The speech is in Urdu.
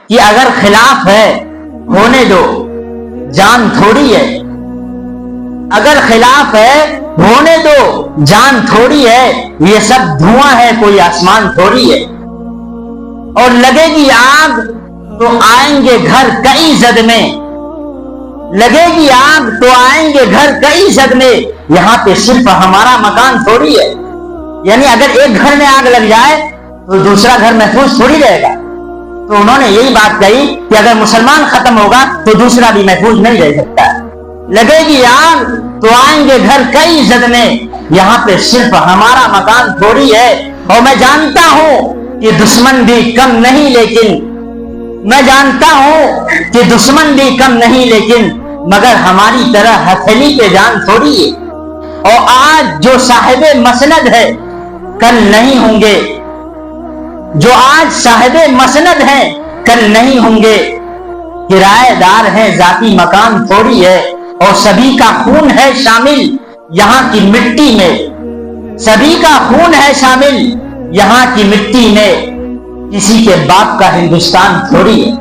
کہ اگر خلاف ہے ہونے دو، جان تھوڑی ہے، اگر خلاف ہے ہونے دو، جان تھوڑی ہے، یہ سب دھواں ہے کوئی آسمان تھوڑی ہے، اور لگے گی آگ تو آئیں گے گھر کئی زد میں، لگے گی آگ تو آئیں گے گھر کئی زد میں، یہاں پہ صرف ہمارا مکان تھوڑی ہے، یعنی اگر ایک گھر میں آگ لگ جائے تو دوسرا گھر محفوظ تھوڑی رہے گا۔ تو انہوں نے یہی بات کہی کہ اگر مسلمان ختم ہوگا تو دوسرا بھی محفوظ نہیں رہ سکتا، لگے گی آگ تو آئیں گے گھر کئی زد میں، یہاں پہ صرف ہمارا مکان تھوڑی ہے، اور میں جانتا ہوں کہ دشمن بھی کم نہیں، لیکن میں جانتا ہوں کہ دشمن بھی کم نہیں، لیکن مگر ہماری طرح ہتھیلی پہ جان تھوڑی ہے، اور آج جو صاحب مسند ہے کل نہیں ہوں گے، جو آج صاحب مسند ہیں کل نہیں ہوں گے، کرایہ دار ہے ذاتی مکان تھوڑی ہے، اور سبھی کا خون ہے شامل یہاں کی مٹی میں، سبھی کا خون ہے شامل یہاں کی مٹی میں، کسی کے باپ کا ہندوستان تھوڑی ہے۔